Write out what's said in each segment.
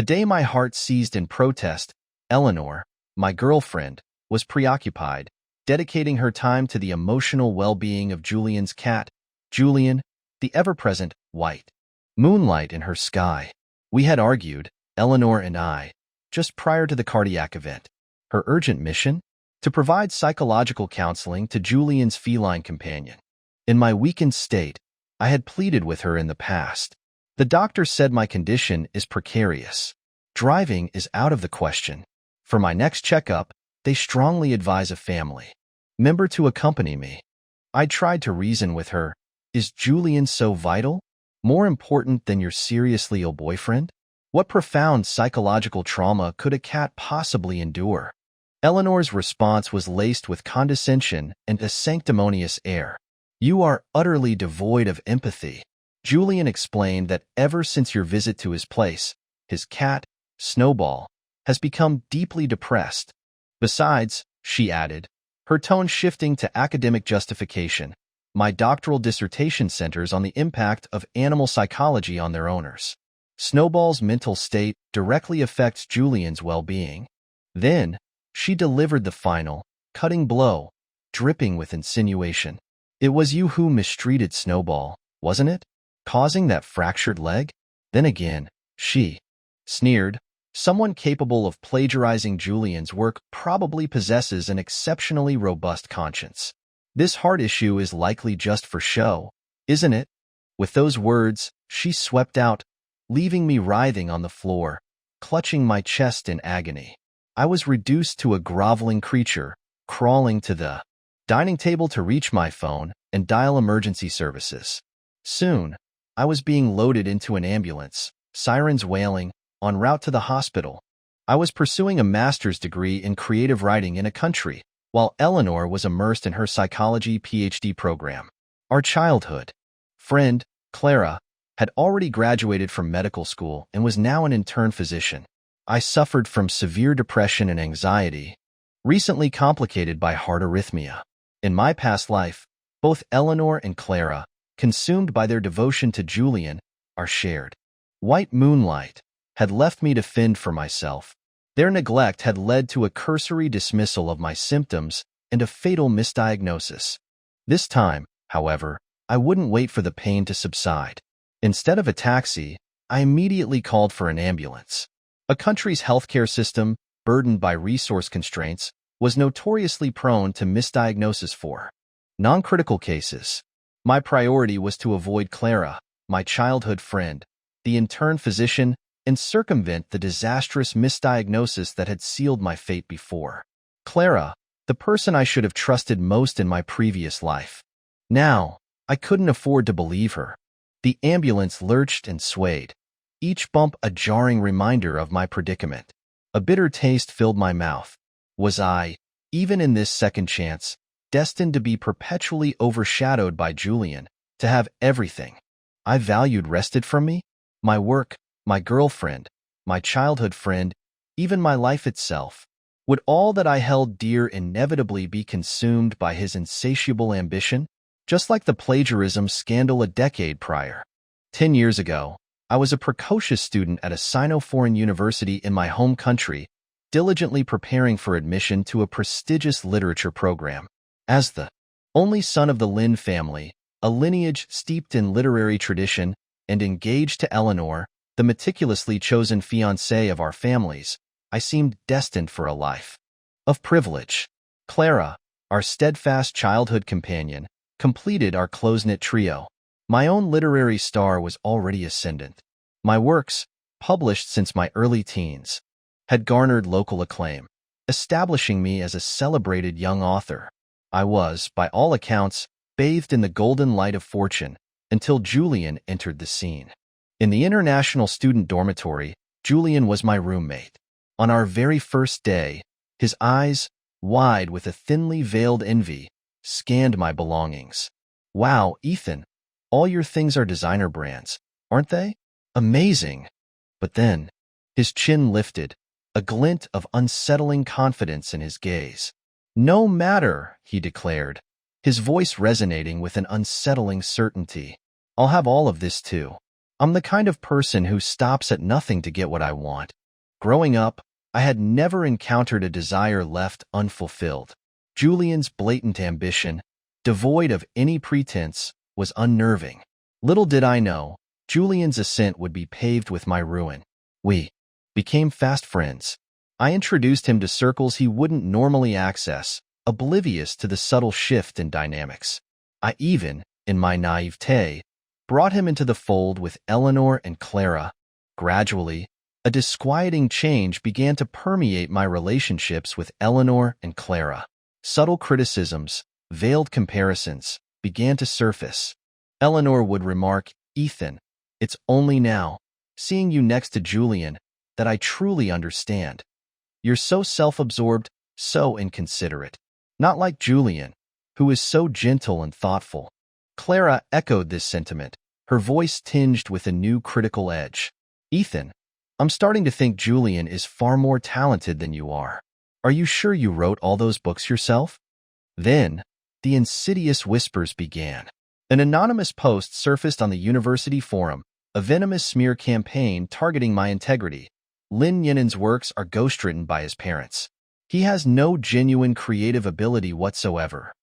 The day my heart seized in protest, Eleanor, my girlfriend, was preoccupied, dedicating her time to the emotional well-being of Julian's cat, Julian, the ever-present white moonlight in her sky. We had argued, Eleanor and I, just prior to the cardiac event. Her urgent mission? To provide psychological counseling to Julian's feline companion. In my weakened state, I had pleaded with her in the past. The doctor said my condition is precarious. Driving is out of the question. For my next checkup, they strongly advise a family member to accompany me. I tried to reason with her. Is Julian so vital? More important than your seriously ill boyfriend? What profound psychological trauma could a cat possibly endure? Eleanor's response was laced with condescension and a sanctimonious air. You are utterly devoid of empathy. Julian explained that ever since your visit to his place, his cat, Snowball, has become deeply depressed. Besides, she added, her tone shifting to academic justification, my doctoral dissertation centers on the impact of animal psychology on their owners. Snowball's mental state directly affects Julian's well-being. Then, she delivered the final, cutting blow, dripping with insinuation. It was you who mistreated Snowball, wasn't it? Causing that fractured leg? Then again, she sneered. Someone capable of plagiarizing Julian's work probably possesses an exceptionally robust conscience. This heart issue is likely just for show, isn't it? With those words, she swept out, leaving me writhing on the floor, clutching my chest in agony. I was reduced to a groveling creature, crawling to the dining table to reach my phone and dial emergency services. Soon, I was being loaded into an ambulance, sirens wailing, en route to the hospital. I was pursuing a master's degree in creative writing in a country, while Eleanor was immersed in her psychology PhD program. Our childhood friend, Clara, had already graduated from medical school and was now an intern physician. I suffered from severe depression and anxiety, recently complicated by heart arrhythmia. In my past life, both Eleanor and Clara, consumed by their devotion to Julian, are shared. White moonlight had left me to fend for myself. Their neglect had led to a cursory dismissal of my symptoms and a fatal misdiagnosis. This time, however, I wouldn't wait for the pain to subside. Instead of a taxi, I immediately called for an ambulance. A country's healthcare system, burdened by resource constraints, was notoriously prone to misdiagnosis for non-critical cases. My priority was to avoid Clara, my childhood friend, the intern physician, and circumvent the disastrous misdiagnosis that had sealed my fate before. Clara, the person I should have trusted most in my previous life. Now, I couldn't afford to believe her. The ambulance lurched and swayed, each bump a jarring reminder of my predicament. A bitter taste filled my mouth. Was I, even in this second chance, destined to be perpetually overshadowed by Julian, to have everything I valued wrested from me? My work, my girlfriend, my childhood friend, even my life itself. Would all that I held dear inevitably be consumed by his insatiable ambition? Just like the plagiarism scandal a decade prior. 10 years ago, I was a precocious student at a Sino-foreign university in my home country, diligently preparing for admission to a prestigious literature program. As the only son of the Lin family, a lineage steeped in literary tradition, and engaged to Eleanor, the meticulously chosen fiancée of our families, I seemed destined for a life of privilege. Clara, our steadfast childhood companion, completed our close-knit trio. My own literary star was already ascendant. My works, published since my early teens, had garnered local acclaim, establishing me as a celebrated young author. I was, by all accounts, bathed in the golden light of fortune until Julian entered the scene. In the international student dormitory, Julian was my roommate. On our very first day, his eyes, wide with a thinly veiled envy, scanned my belongings. Wow, Ethan, all your things are designer brands, aren't they? Amazing. But then, his chin lifted, a glint of unsettling confidence in his gaze. No matter, he declared, his voice resonating with an unsettling certainty. I'll have all of this too. I'm the kind of person who stops at nothing to get what I want. Growing up, I had never encountered a desire left unfulfilled. Julian's blatant ambition, devoid of any pretense, was unnerving. Little did I know, Julian's ascent would be paved with my ruin. We became fast friends. I introduced him to circles he wouldn't normally access, oblivious to the subtle shift in dynamics. I even, in my naivete, brought him into the fold with Eleanor and Clara. Gradually, a disquieting change began to permeate my relationships with Eleanor and Clara. Subtle criticisms, veiled comparisons, began to surface. Eleanor would remark, "Ethan, it's only now, seeing you next to Julian, that I truly understand. You're so self-absorbed, so inconsiderate. Not like Julian, who is so gentle and thoughtful." Clara echoed this sentiment, her voice tinged with a new critical edge. "Ethan, I'm starting to think Julian is far more talented than you are. Are you sure you wrote all those books yourself?" Then, the insidious whispers began. An anonymous post surfaced on the university forum, a venomous smear campaign targeting my integrity. Lin Yinen's works are ghostwritten by his parents. He has no genuine creative ability whatsoever.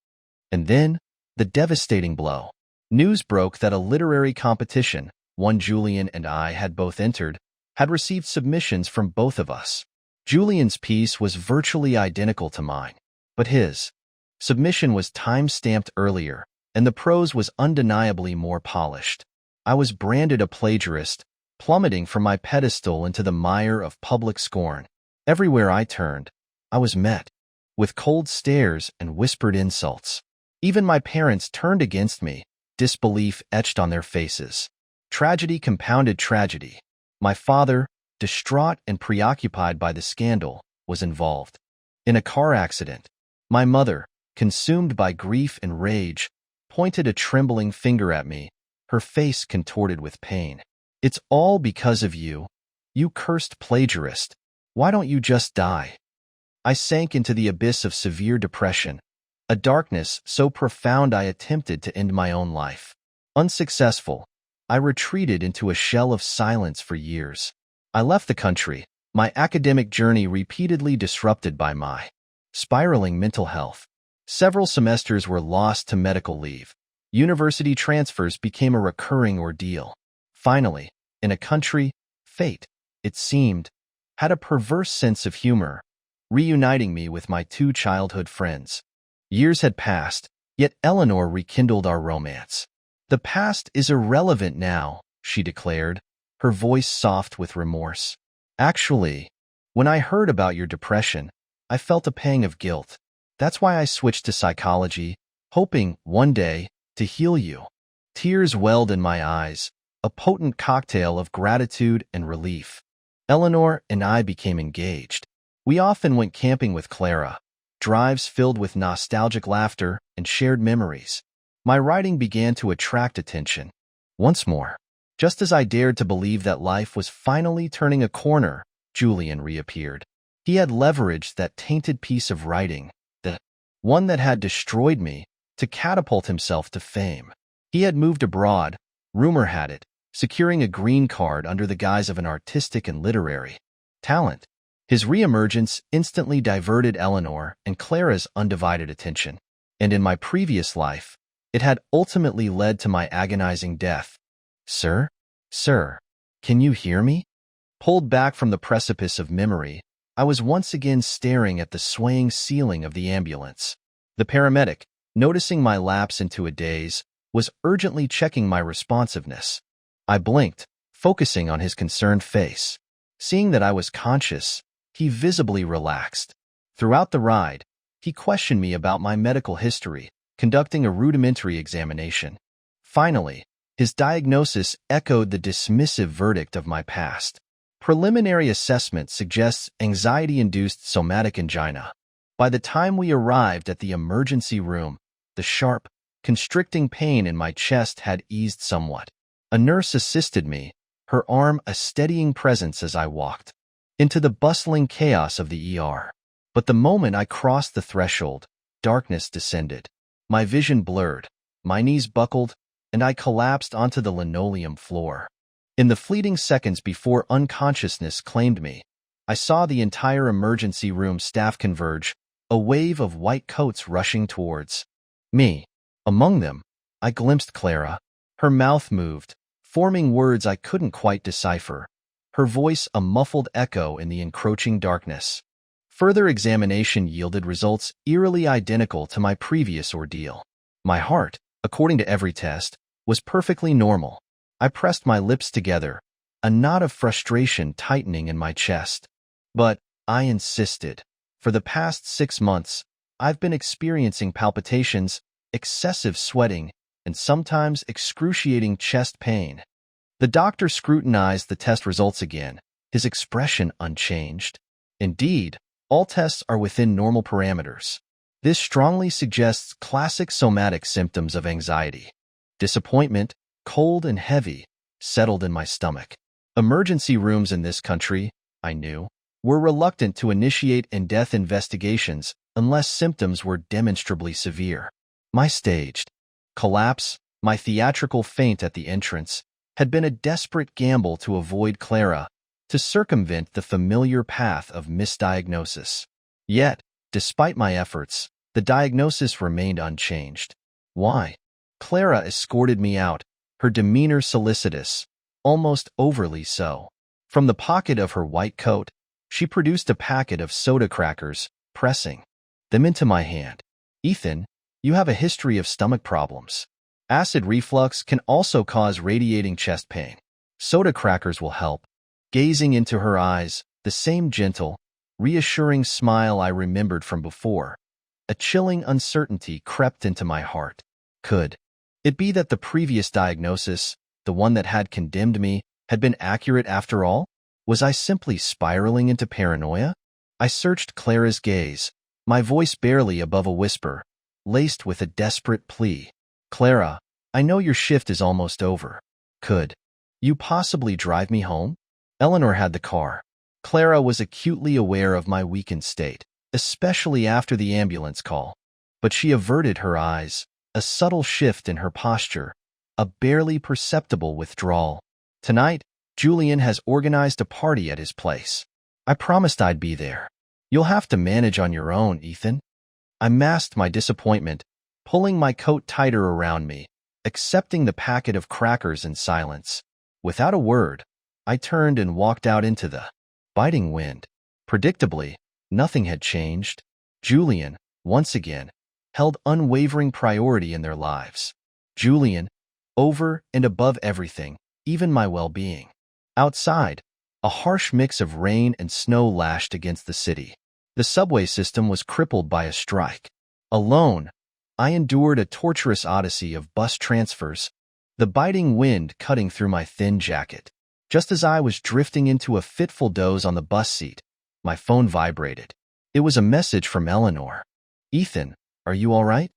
And then, the devastating blow. News broke that a literary competition, one Julian and I had both entered, had received submissions from both of us. Julian's piece was virtually identical to mine, but his submission was time-stamped earlier, and the prose was undeniably more polished. I was branded a plagiarist, plummeting from my pedestal into the mire of public scorn. Everywhere I turned, I was met with cold stares and whispered insults. Even my parents turned against me, disbelief etched on their faces. Tragedy compounded tragedy. My father, distraught and preoccupied by the scandal, was involved in a car accident. My mother, consumed by grief and rage, pointed a trembling finger at me, her face contorted with pain. "It's all because of you. You cursed plagiarist. Why don't you just die?" I sank into the abyss of severe depression, a darkness so profound I attempted to end my own life. Unsuccessful, I retreated into a shell of silence for years. I left the country, my academic journey repeatedly disrupted by my spiraling mental health. Several semesters were lost to medical leave. University transfers became a recurring ordeal. Finally, in a country, fate, it seemed, had a perverse sense of humor, reuniting me with my two childhood friends. Years had passed, yet Eleanor rekindled our romance. "The past is irrelevant now," she declared, her voice soft with remorse. "Actually, when I heard about your depression, I felt a pang of guilt. That's why I switched to psychology, hoping, one day, to heal you." Tears welled in my eyes, a potent cocktail of gratitude and relief. Eleanor and I became engaged. We often went camping with Clara, drives filled with nostalgic laughter and shared memories. My writing began to attract attention. Once more, just as I dared to believe that life was finally turning a corner, Julian reappeared. He had leveraged that tainted piece of writing, the one that had destroyed me, to catapult himself to fame. He had moved abroad, rumor had it, securing a green card under the guise of an artistic and literary talent. His reemergence instantly diverted Eleanor and Clara's undivided attention. And in my previous life, it had ultimately led to my agonizing death. Sir, can you hear me?" Pulled back from the precipice of memory, I was once again staring at the swaying ceiling of the ambulance. The paramedic, noticing my lapse into a daze, was urgently checking my responsiveness. I blinked, focusing on his concerned face. Seeing that I was conscious, he visibly relaxed. Throughout the ride, he questioned me about my medical history, conducting a rudimentary examination. Finally, his diagnosis echoed the dismissive verdict of my past. Preliminary assessment suggests anxiety-induced somatic angina. By the time we arrived at the emergency room, the sharp, constricting pain in my chest had eased somewhat. A nurse assisted me, her arm a steadying presence as I walked into the bustling chaos of the ER. But the moment I crossed the threshold, darkness descended. My vision blurred, my knees buckled, and I collapsed onto the linoleum floor. In the fleeting seconds before unconsciousness claimed me, I saw the entire emergency room staff converge, a wave of white coats rushing towards me. Among them, I glimpsed Clara. Her mouth moved, forming words I couldn't quite decipher, her voice a muffled echo in the encroaching darkness. Further examination yielded results eerily identical to my previous ordeal. My heart, according to every test, was perfectly normal. I pressed my lips together, a knot of frustration tightening in my chest. But I insisted. For the past 6 months, I've been experiencing palpitations, excessive sweating, and sometimes excruciating chest pain. The doctor scrutinized the test results again, his expression unchanged. Indeed, all tests are within normal parameters. This strongly suggests classic somatic symptoms of anxiety. Disappointment, cold and heavy, settled in my stomach. Emergency rooms in this country, I knew, were reluctant to initiate in-depth investigations unless symptoms were demonstrably severe. My staged collapse, my theatrical faint at the entrance, had been a desperate gamble to avoid Clara, to circumvent the familiar path of misdiagnosis. Yet, despite my efforts, the diagnosis remained unchanged. Why? Clara escorted me out, her demeanor solicitous, almost overly so. From the pocket of her white coat, she produced a packet of soda crackers, pressing them into my hand. Ethan, you have a history of stomach problems. Acid reflux can also cause radiating chest pain. Soda crackers will help. Gazing into her eyes, the same gentle, reassuring smile I remembered from before, a chilling uncertainty crept into my heart. Could it be that the previous diagnosis, the one that had condemned me, had been accurate after all? Was I simply spiraling into paranoia? I searched Clara's gaze, my voice barely above a whisper, laced with a desperate plea. Clara, I know your shift is almost over. Could you possibly drive me home? Eleanor had the car. Clara was acutely aware of my weakened state, especially after the ambulance call. But she averted her eyes, a subtle shift in her posture, a barely perceptible withdrawal. Tonight, Julian has organized a party at his place. I promised I'd be there. You'll have to manage on your own, Ethan. I masked my disappointment, pulling my coat tighter around me, accepting the packet of crackers in silence. Without a word, I turned and walked out into the biting wind. Predictably, nothing had changed. Julian, once again, held unwavering priority in their lives. Julian, over and above everything, even my well-being. Outside, a harsh mix of rain and snow lashed against the city. The subway system was crippled by a strike. Alone, I endured a torturous odyssey of bus transfers, the biting wind cutting through my thin jacket. Just as I was drifting into a fitful doze on the bus seat, my phone vibrated. It was a message from Eleanor. Ethan, are you all right?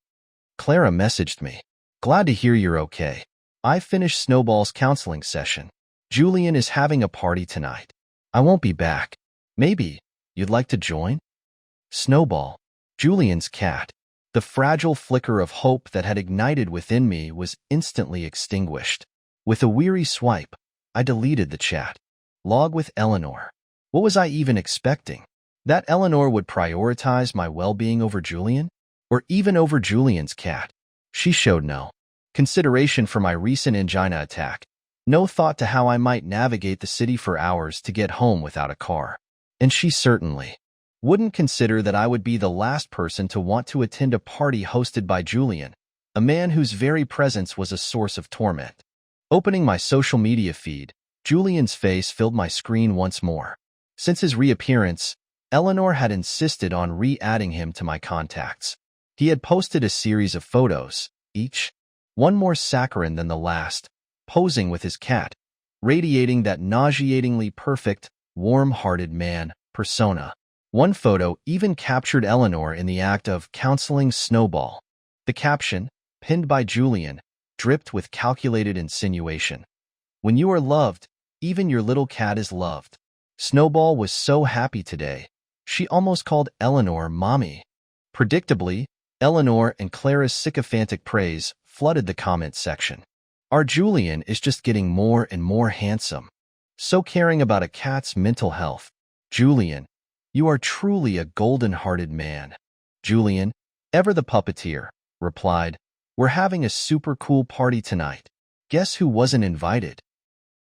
Clara messaged me. Glad to hear you're okay. I finished Snowball's counseling session. Julian is having a party tonight. I won't be back. Maybe you'd like to join? Snowball, Julian's cat. The fragile flicker of hope that had ignited within me was instantly extinguished. With a weary swipe, I deleted the chat. Log with Eleanor. What was I even expecting? That Eleanor would prioritize my well-being over Julian? Or even over Julian's cat? She showed no consideration for my recent angina attack, no thought to how I might navigate the city for hours to get home without a car. And she certainly wouldn't consider that I would be the last person to want to attend a party hosted by Julian, a man whose very presence was a source of torment. Opening my social media feed, Julian's face filled my screen once more. Since his reappearance, Eleanor had insisted on re-adding him to my contacts. He had posted a series of photos, each one more saccharine than the last, posing with his cat, radiating that nauseatingly perfect, warm-hearted man persona. One photo even captured Eleanor in the act of counseling Snowball. The caption, pinned by Julian, dripped with calculated insinuation. When you are loved, even your little cat is loved. Snowball was so happy today, she almost called Eleanor Mommy. Predictably, Eleanor and Clara's sycophantic praise flooded the comment section. Our Julian is just getting more and more handsome. So caring about a cat's mental health. Julian, you are truly a golden-hearted man. Julian, ever the puppeteer, replied, we're having a super cool party tonight. Guess who wasn't invited?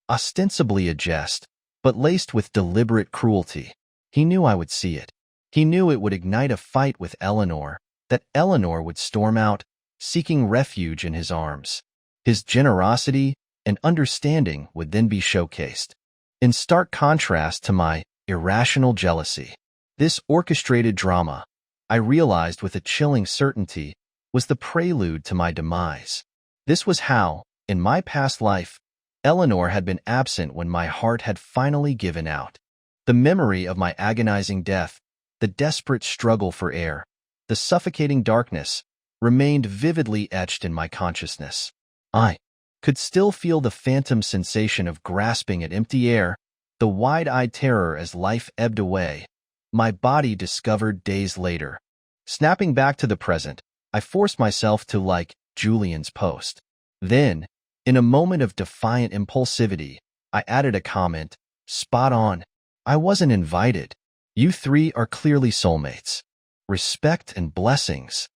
Ostensibly a jest, but laced with deliberate cruelty. He knew I would see it. He knew it would ignite a fight with Eleanor, that Eleanor would storm out, seeking refuge in his arms. His generosity and understanding would then be showcased. In stark contrast to my irrational jealousy, this orchestrated drama, I realized with a chilling certainty, was the prelude to my demise. This was how, in my past life, Eleanor had been absent when my heart had finally given out. The memory of my agonizing death, the desperate struggle for air, the suffocating darkness, remained vividly etched in my consciousness. I could still feel the phantom sensation of grasping at empty air, the wide-eyed terror as life ebbed away. My body discovered days later. Snapping back to the present, I forced myself to like Julian's post. Then, in a moment of defiant impulsivity, I added a comment, spot on. I wasn't invited. You three are clearly soulmates. Respect and blessings.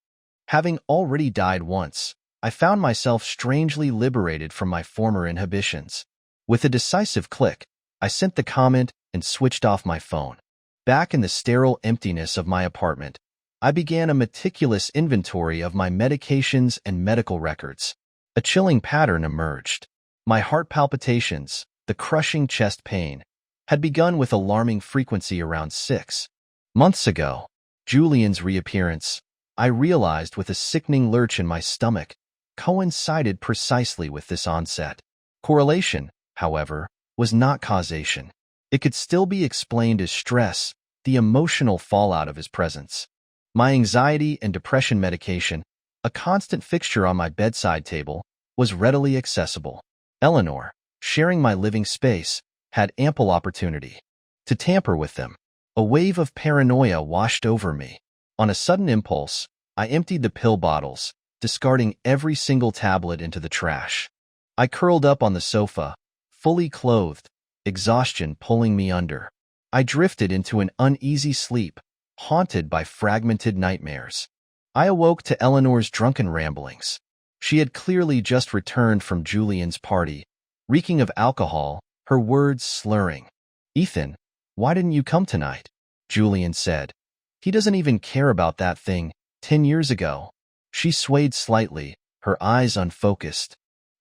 Having already died once, I found myself strangely liberated from my former inhibitions. With a decisive click, I sent the comment and switched off my phone. Back in the sterile emptiness of my apartment, I began a meticulous inventory of my medications and medical records. A chilling pattern emerged. My heart palpitations, the crushing chest pain, had begun with alarming frequency around 6 months ago. Julian's reappearance, I realized with a sickening lurch in my stomach, coincided precisely with this onset. Correlation, however, was not causation. It could still be explained as stress, the emotional fallout of his presence. My anxiety and depression medication, a constant fixture on my bedside table, was readily accessible. Eleanor, sharing my living space, had ample opportunity to tamper with them. A wave of paranoia washed over me. On a sudden impulse, I emptied the pill bottles, discarding every single tablet into the trash. I curled up on the sofa, fully clothed, exhaustion pulling me under. I drifted into an uneasy sleep, haunted by fragmented nightmares. I awoke to Eleanor's drunken ramblings. She had clearly just returned from Julian's party, reeking of alcohol, her words slurring. Ethan, why didn't you come tonight? Julian said. He doesn't even care about that thing 10 years ago. She swayed slightly, her eyes unfocused.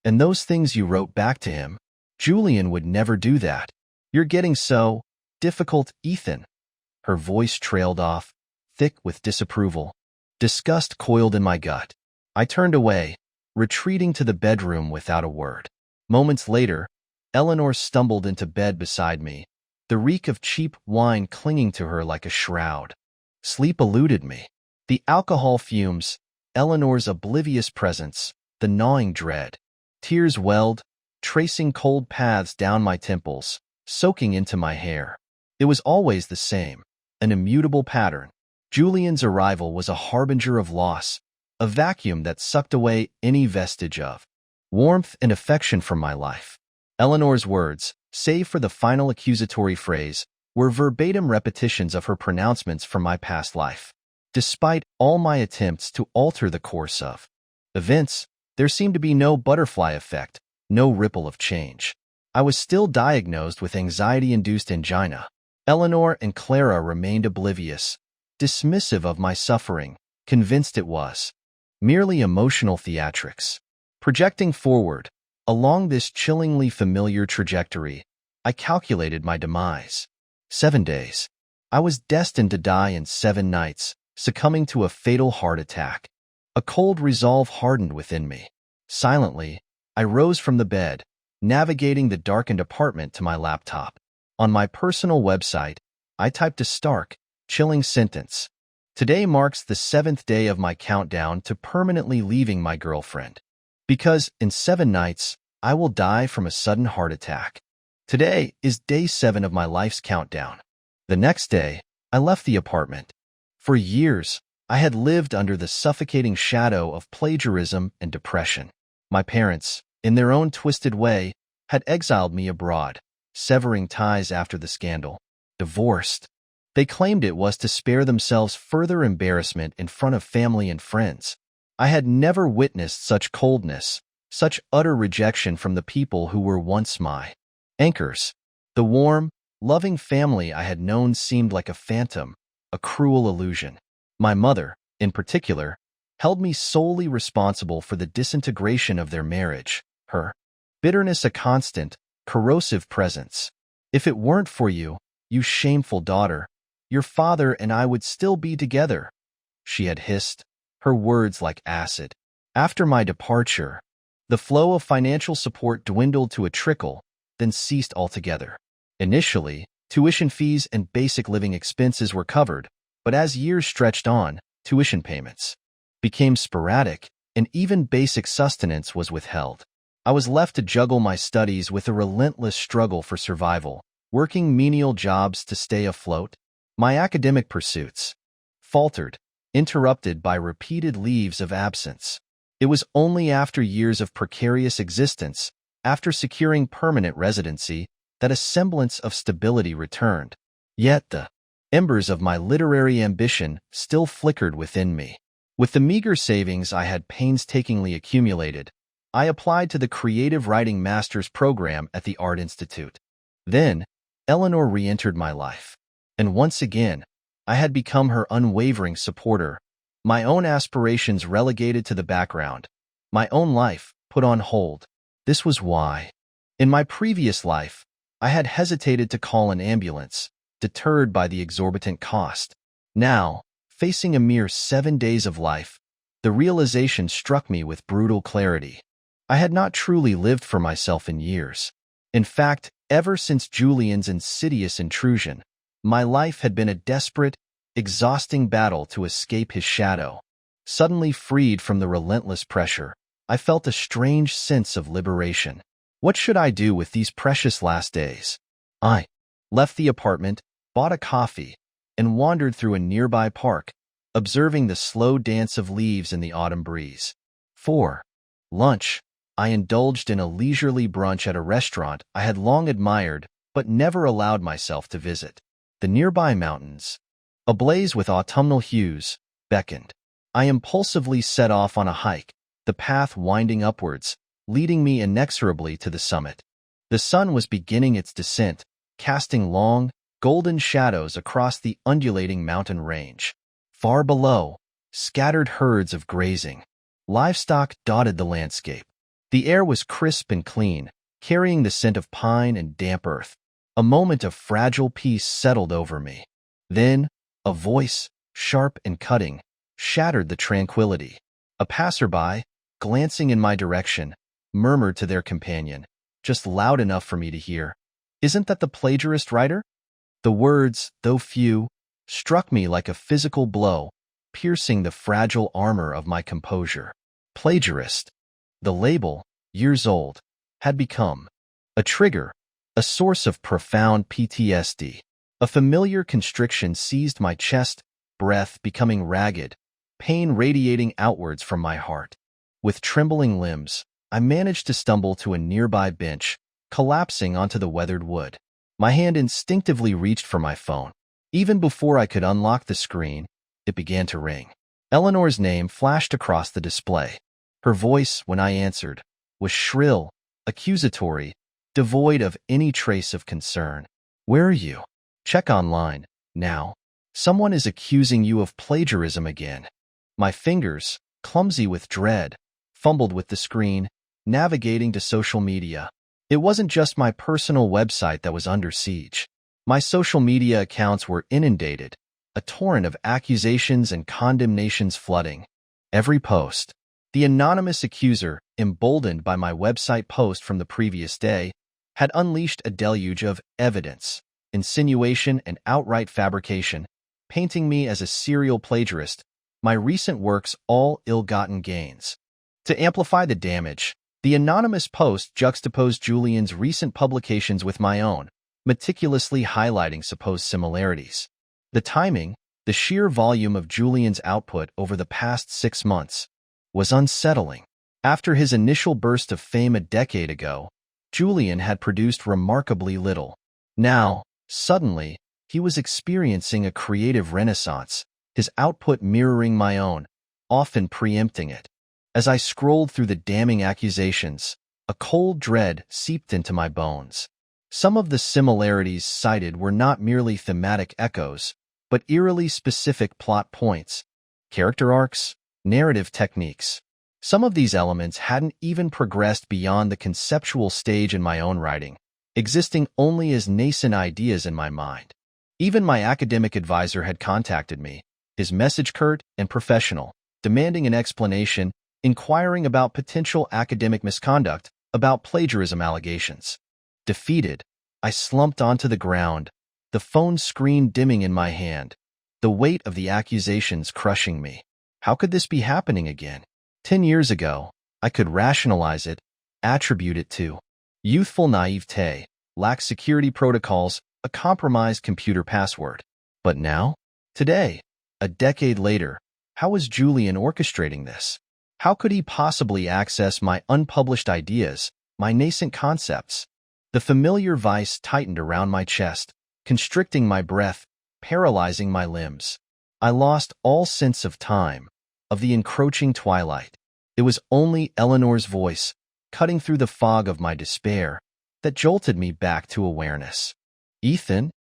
And those things you wrote back to him? Julian would never do that. You're getting so difficult, Ethan. Her voice trailed off, thick with disapproval. Disgust coiled in my gut. I turned away, retreating to the bedroom without a word. Moments later, Eleanor stumbled into bed beside me, the reek of cheap wine clinging to her like a shroud. Sleep eluded me. The alcohol fumes, Eleanor's oblivious presence, the gnawing dread. Tears welled, tracing cold paths down my temples, soaking into my hair. It was always the same, an immutable pattern. Julian's arrival was a harbinger of loss, a vacuum that sucked away any vestige of warmth and affection from my life. Eleanor's words, save for the final accusatory phrase, were verbatim repetitions of her pronouncements from my past life. Despite all my attempts to alter the course of events, there seemed to be no butterfly effect, no ripple of change. I was still diagnosed with anxiety-induced angina. Eleanor and Clara remained oblivious, dismissive of my suffering, convinced it was merely emotional theatrics. Projecting forward, along this chillingly familiar trajectory, I calculated my demise. 7 days. I was destined to die in 7 nights, succumbing to a fatal heart attack. A cold resolve hardened within me. Silently, I rose from the bed, navigating the darkened apartment to my laptop. On my personal website, I typed a stark, chilling sentence. Today marks the 7th day of my countdown to permanently leaving my girlfriend. Because in 7 nights, I will die from a sudden heart attack. Today is day 7 of my life's countdown. The next day, I left the apartment. For years, I had lived under the suffocating shadow of plagiarism and depression. My parents, in their own twisted way, had exiled me abroad, severing ties after the scandal. Divorced. They claimed it was to spare themselves further embarrassment in front of family and friends. I had never witnessed such coldness, such utter rejection from the people who were once my anchors. The warm, loving family I had known seemed like a phantom, a cruel illusion. My mother, in particular, held me solely responsible for the disintegration of their marriage, her bitterness a constant, corrosive presence. If it weren't for you, you shameful daughter, your father and I would still be together, she had hissed, her words like acid. After my departure, the flow of financial support dwindled to a trickle, then ceased altogether. Initially, tuition fees and basic living expenses were covered, but as years stretched on, tuition payments became sporadic, and even basic sustenance was withheld. I was left to juggle my studies with a relentless struggle for survival, working menial jobs to stay afloat. My academic pursuits faltered, interrupted by repeated leaves of absence. It was only after years of precarious existence, after securing permanent residency, that a semblance of stability returned. Yet the embers of my literary ambition still flickered within me. With the meager savings I had painstakingly accumulated, I applied to the Creative Writing Master's program at the Art Institute. Then, Eleanor re-entered my life. And once again, I had become her unwavering supporter, my own aspirations relegated to the background, my own life put on hold. This was why, in my previous life, I had hesitated to call an ambulance, deterred by the exorbitant cost. Now, facing a mere 7 days of life, the realization struck me with brutal clarity. I had not truly lived for myself in years. In fact, ever since Julian's insidious intrusion, my life had been a desperate, exhausting battle to escape his shadow. Suddenly freed from the relentless pressure, I felt a strange sense of liberation. What should I do with these precious last days? I left the apartment, bought a coffee, and wandered through a nearby park, observing the slow dance of leaves in the autumn breeze. For lunch, I indulged in a leisurely brunch at a restaurant I had long admired but never allowed myself to visit. The nearby mountains, ablaze with autumnal hues, beckoned. I impulsively set off on a hike, the path winding upwards, leading me inexorably to the summit. The sun was beginning its descent, casting long, golden shadows across the undulating mountain range. Far below, scattered herds of grazing livestock dotted the landscape. The air was crisp and clean, carrying the scent of pine and damp earth. A moment of fragile peace settled over me. Then, a voice, sharp and cutting, shattered the tranquility. A passerby, glancing in my direction, murmured to their companion, just loud enough for me to hear, "Isn't that the plagiarist writer?" The words, though few, struck me like a physical blow, piercing the fragile armor of my composure. Plagiarist. The label, years old, had become a trigger, a source of profound PTSD. A familiar constriction seized my chest, breath becoming ragged, pain radiating outwards from my heart. With trembling limbs, I managed to stumble to a nearby bench, collapsing onto the weathered wood. My hand instinctively reached for my phone. Even before I could unlock the screen, it began to ring. Eleanor's name flashed across the display. Her voice, when I answered, was shrill, accusatory, devoid of any trace of concern. "Where are you? Check online, now. Someone is accusing you of plagiarism again." My fingers, clumsy with dread, fumbled with the screen, navigating to social media. It wasn't just my personal website that was under siege. My social media accounts were inundated, a torrent of accusations and condemnations flooding every post. The anonymous accuser, emboldened by my website post from the previous day, had unleashed a deluge of evidence, insinuation, and outright fabrication, painting me as a serial plagiarist, my recent works all ill-gotten gains. To amplify the damage, the anonymous post juxtaposed Julian's recent publications with my own, meticulously highlighting supposed similarities. The timing, the sheer volume of Julian's output over the past 6 months, was unsettling. After his initial burst of fame a decade ago, Julian had produced remarkably little. Now, suddenly, he was experiencing a creative renaissance, his output mirroring my own, often preempting it. As I scrolled through the damning accusations, a cold dread seeped into my bones. Some of the similarities cited were not merely thematic echoes, but eerily specific plot points, character arcs, narrative techniques. Some of these elements hadn't even progressed beyond the conceptual stage in my own writing, existing only as nascent ideas in my mind. Even my academic advisor had contacted me, his message curt and professional, demanding an explanation, inquiring about potential academic misconduct, about plagiarism allegations. Defeated, I slumped onto the ground, the phone screen dimming in my hand, the weight of the accusations crushing me. How could this be happening again? 10 years ago, I could rationalize it, attribute it to youthful naivete, lax security protocols, a compromised computer password. But now, today, a decade later, how is Julian orchestrating this? How could he possibly access my unpublished ideas, my nascent concepts? The familiar vice tightened around my chest, constricting my breath, paralyzing my limbs. I lost all sense of time, of the encroaching twilight. It was only Eleanor's voice, cutting through the fog of my despair, that jolted me back to awareness. "Ethan?"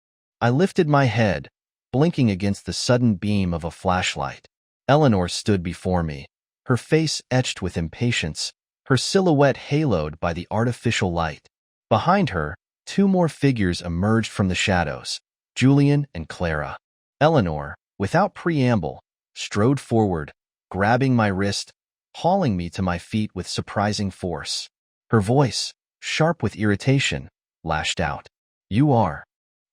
I lifted my head, blinking against the sudden beam of a flashlight. Eleanor stood before me, her face etched with impatience, her silhouette haloed by the artificial light. Behind her, two more figures emerged from the shadows, Julian and Clara. Eleanor, without preamble, strode forward, grabbing my wrist, hauling me to my feet with surprising force. Her voice, sharp with irritation, lashed out. "You are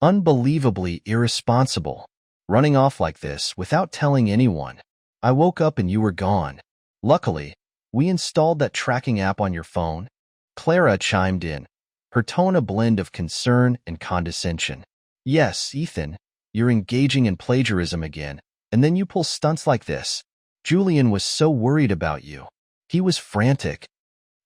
unbelievably irresponsible, running off like this without telling anyone. I woke up and you were gone. Luckily, we installed that tracking app on your phone." Clara chimed in, her tone a blend of concern and condescension. "Yes, Ethan, you're engaging in plagiarism again, and then you pull stunts like this. Julian was so worried about you. He was frantic."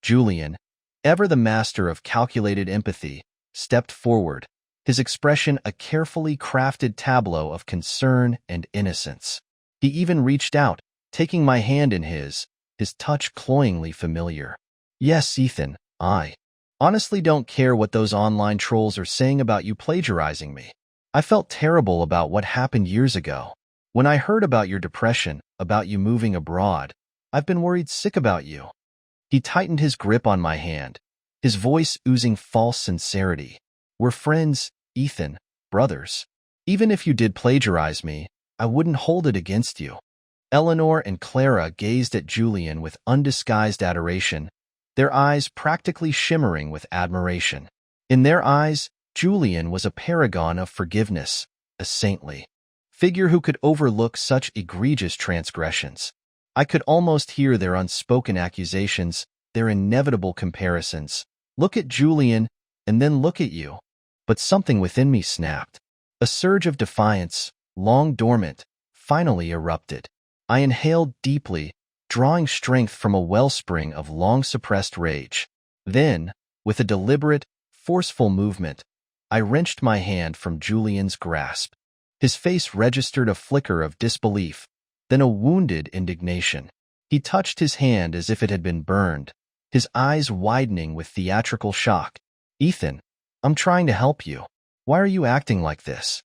Julian, ever the master of calculated empathy, stepped forward, his expression a carefully crafted tableau of concern and innocence. He even reached out, taking my hand in his touch cloyingly familiar. "Yes, Ethan, I honestly don't care what those online trolls are saying about you plagiarizing me. I felt terrible about what happened years ago. When I heard about your depression, about you moving abroad, I've been worried sick about you." He tightened his grip on my hand, his voice oozing false sincerity. "We're friends, Ethan, brothers. Even if you did plagiarize me, I wouldn't hold it against you." Eleanor and Clara gazed at Julian with undisguised adoration, their eyes practically shimmering with admiration. In their eyes, Julian was a paragon of forgiveness, a saintly figure who could overlook such egregious transgressions. I could almost hear their unspoken accusations, their inevitable comparisons. "Look at Julian, and then look at you." But something within me snapped. A surge of defiance, long dormant, finally erupted. I inhaled deeply, drawing strength from a wellspring of long-suppressed rage. Then, with a deliberate, forceful movement, I wrenched my hand from Julian's grasp. His face registered a flicker of disbelief, then a wounded indignation. He touched his hand as if it had been burned, his eyes widening with theatrical shock. "Ethan, I'm trying to help you. Why are you acting like this?"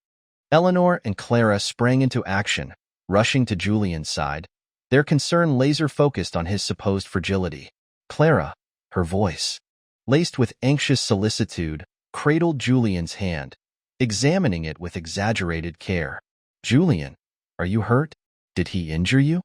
Eleanor and Clara sprang into action, rushing to Julian's side, their concern laser-focused on his supposed fragility. Clara, her voice, laced with anxious solicitude, cradled Julian's hand, examining it with exaggerated care. "Julian, are you hurt? Did he injure you?"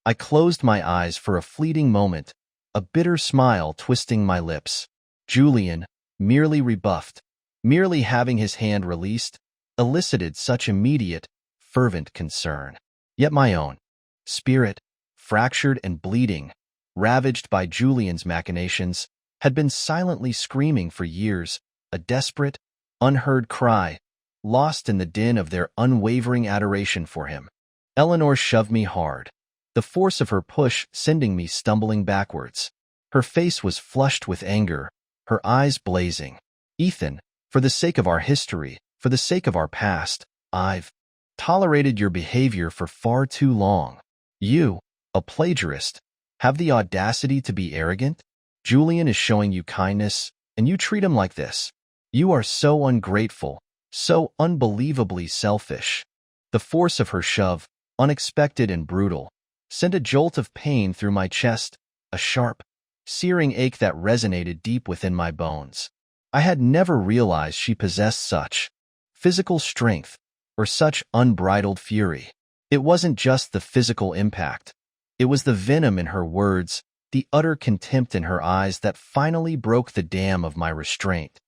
I closed my eyes for a fleeting moment, a bitter smile twisting my lips. Julian, merely rebuffed, merely having his hand released, elicited such immediate, fervent concern. Yet my own spirit, fractured and bleeding, ravaged by Julian's machinations, had been silently screaming for years, a desperate, unheard cry, lost in the din of their unwavering adoration for him. Eleanor shoved me hard, the force of her push sending me stumbling backwards. Her face was flushed with anger, her eyes blazing. Ethan, for the sake of our history, for the sake of our past, I've tolerated your behavior for far too long. You, a plagiarist, have the audacity to be arrogant? Julian is showing you kindness, and you treat him like this. You are so ungrateful, so unbelievably selfish. The force of her shove, unexpected and brutal, sent a jolt of pain through my chest, a sharp, searing ache that resonated deep within my bones. I had never realized she possessed such physical strength or such unbridled fury. It wasn't just the physical impact. It was the venom in her words, the utter contempt in her eyes that finally broke the dam of my restraint.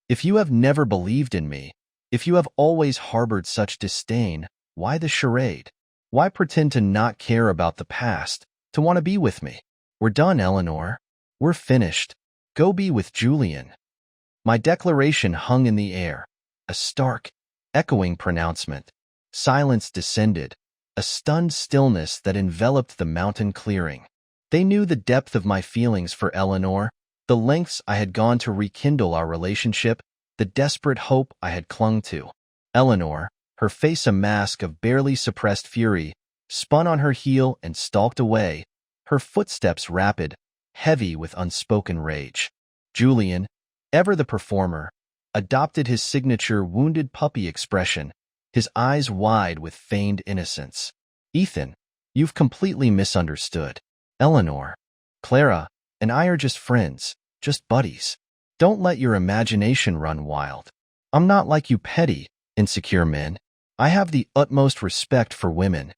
If you have never believed in me, if you have always harbored such disdain, why the charade? Why pretend to not care about the past, to want to be with me? We're done, Eleanor. We're finished. Go be with Julian. My declaration hung in the air, a stark, echoing pronouncement. Silence descended, a stunned stillness that enveloped the mountain clearing. They knew the depth of my feelings for Eleanor, the lengths I had gone to rekindle our relationship, the desperate hope I had clung to. Eleanor, her face a mask of barely suppressed fury, spun on her heel and stalked away, her footsteps rapid, heavy with unspoken rage. Julian, ever the performer, adopted his signature wounded puppy expression, his eyes wide with feigned innocence. Ethan, you've completely misunderstood. Eleanor, Clara, and I are just friends, just buddies. Don't let your imagination run wild. I'm not like you petty, insecure men. I have the utmost respect for women.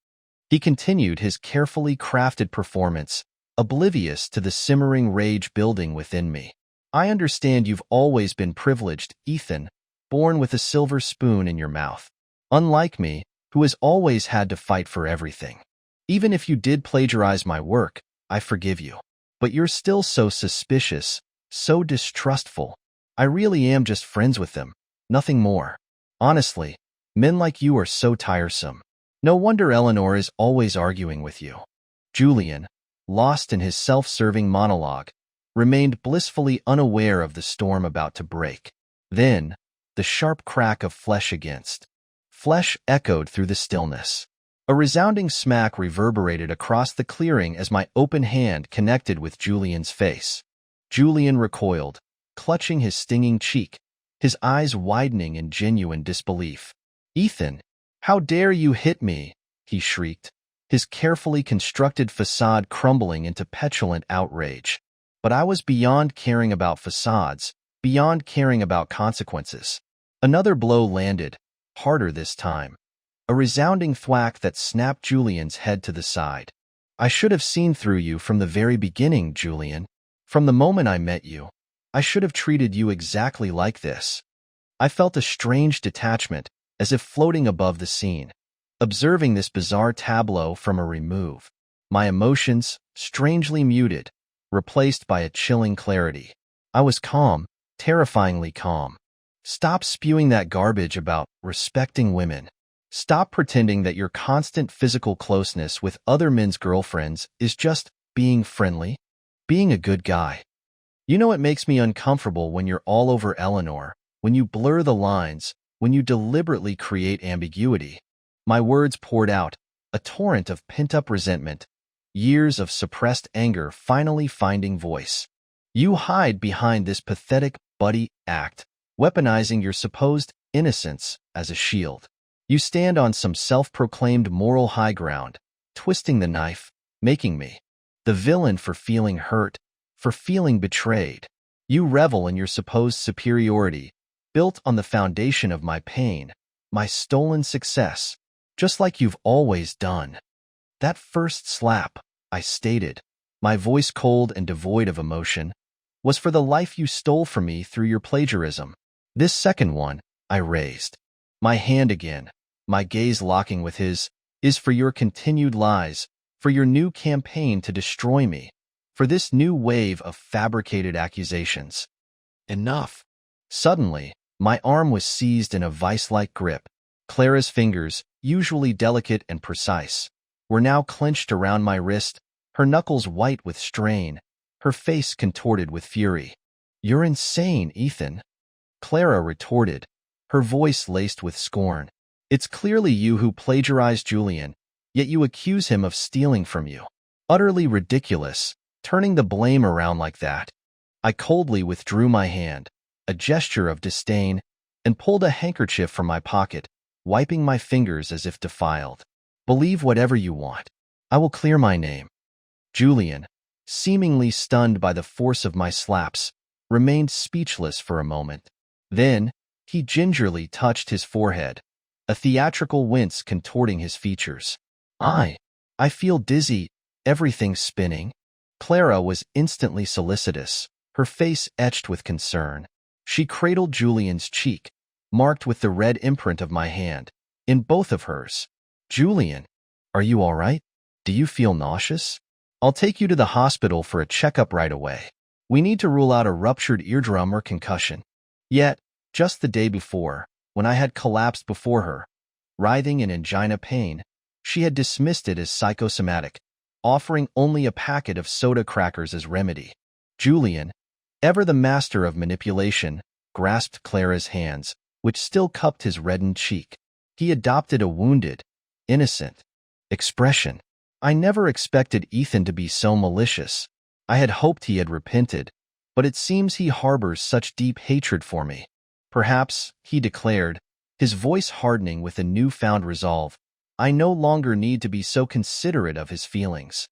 He continued his carefully crafted performance, oblivious to the simmering rage building within me. I understand you've always been privileged, Ethan, born with a silver spoon in your mouth. Unlike me, who has always had to fight for everything. Even if you did plagiarize my work, I forgive you. But you're still so suspicious, so distrustful. I really am just friends with them, nothing more. Honestly, men like you are so tiresome. No wonder Eleanor is always arguing with you. Julian, lost in his self-serving monologue, remained blissfully unaware of the storm about to break. Then, the sharp crack of flesh against flesh echoed through the stillness. A resounding smack reverberated across the clearing as my open hand connected with Julian's face. Julian recoiled, clutching his stinging cheek, his eyes widening in genuine disbelief. "Ethan, how dare you hit me?" he shrieked, his carefully constructed facade crumbling into petulant outrage. But I was beyond caring about facades, beyond caring about consequences. Another blow landed, harder this time. A resounding thwack that snapped Julian's head to the side. I should have seen through you from the very beginning, Julian. From the moment I met you, I should have treated you exactly like this. I felt a strange detachment, as if floating above the scene, observing this bizarre tableau from a remove. My emotions, strangely muted, replaced by a chilling clarity. I was calm, terrifyingly calm. Stop spewing that garbage about respecting women. Stop pretending that your constant physical closeness with other men's girlfriends is just being friendly, being a good guy. You know it makes me uncomfortable when you're all over Eleanor, when you blur the lines, when you deliberately create ambiguity. My words poured out, a torrent of pent-up resentment, years of suppressed anger finally finding voice. You hide behind this pathetic buddy act, weaponizing your supposed innocence as a shield. You stand on some self-proclaimed moral high ground, twisting the knife, making me the villain for feeling hurt, for feeling betrayed. You revel in your supposed superiority, built on the foundation of my pain, my stolen success, just like you've always done. That first slap, I stated, my voice cold and devoid of emotion, was for the life you stole from me through your plagiarism. This second one, I raised. My hand again, my gaze locking with his, is for your continued lies, for your new campaign to destroy me, for this new wave of fabricated accusations. Enough. Suddenly, my arm was seized in a vice-like grip. Clara's fingers, usually delicate and precise, were now clenched around my wrist, her knuckles white with strain, her face contorted with fury. "You're insane, Ethan," Clara retorted, her voice laced with scorn. "It's clearly you who plagiarized Julian, yet you accuse him of stealing from you. Utterly ridiculous, turning the blame around like that." I coldly withdrew my hand, a gesture of disdain, and pulled a handkerchief from my pocket, wiping my fingers as if defiled. "Believe whatever you want. I will clear my name." Julian, seemingly stunned by the force of my slaps, remained speechless for a moment. Then, he gingerly touched his forehead, a theatrical wince contorting his features. I feel dizzy, everything's spinning." Clara was instantly solicitous, her face etched with concern. She cradled Julian's cheek, marked with the red imprint of my hand, in both of hers. "Julian, are you all right? Do you feel nauseous? I'll take you to the hospital for a checkup right away. We need to rule out a ruptured eardrum or concussion." Yet, just the day before, when I had collapsed before her, writhing in angina pain, she had dismissed it as psychosomatic, offering only a packet of soda crackers as remedy. Julian, ever the master of manipulation, grasped Clara's hands, which still cupped his reddened cheek. He adopted a wounded, innocent expression. I never expected Ethan to be so malicious. I had hoped he had repented, but it seems he harbors such deep hatred for me. "Perhaps," he declared, his voice hardening with a newfound resolve, "I no longer need to be so considerate of his feelings."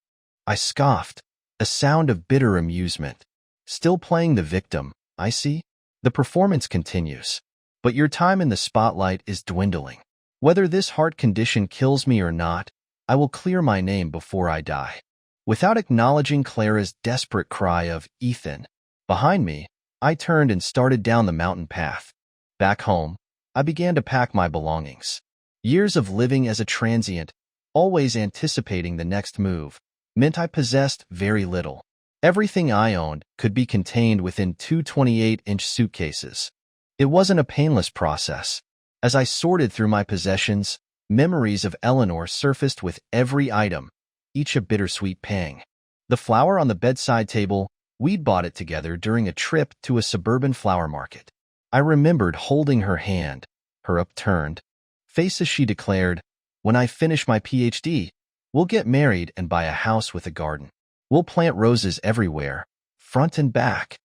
I scoffed, a sound of bitter amusement. "Still playing the victim, I see. The performance continues. But your time in the spotlight is dwindling. Whether this heart condition kills me or not, I will clear my name before I die." Without acknowledging Clara's desperate cry of "Ethan" behind me, I turned and started down the mountain path. Back home, I began to pack my belongings. Years of living as a transient, always anticipating the next move, meant I possessed very little. Everything I owned could be contained within two 28-inch suitcases. It wasn't a painless process. As I sorted through my possessions, memories of Eleanor surfaced with every item, each a bittersweet pang. The flower on the bedside table, we'd bought it together during a trip to a suburban flower market. I remembered holding her hand, her upturned face as she declared, "When I finish my PhD, we'll get married and buy a house with a garden. We'll plant roses everywhere, front and back."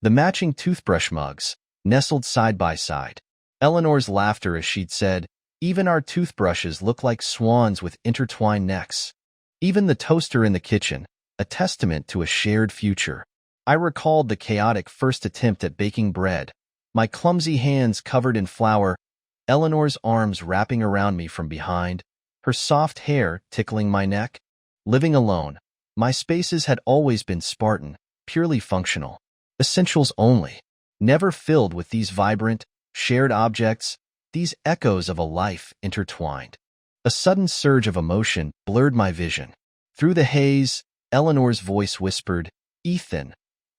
The matching toothbrush mugs, nestled side by side. Eleanor's laughter as she'd said, "Even our toothbrushes look like swans with intertwined necks." Even the toaster in the kitchen, a testament to a shared future. I recalled the chaotic first attempt at baking bread, my clumsy hands covered in flour, Eleanor's arms wrapping around me from behind, her soft hair tickling my neck. Living alone, my spaces had always been Spartan, purely functional. Essentials only, never filled with these vibrant, shared objects, these echoes of a life intertwined. A sudden surge of emotion blurred my vision. Through the haze, Eleanor's voice whispered, "Ethan,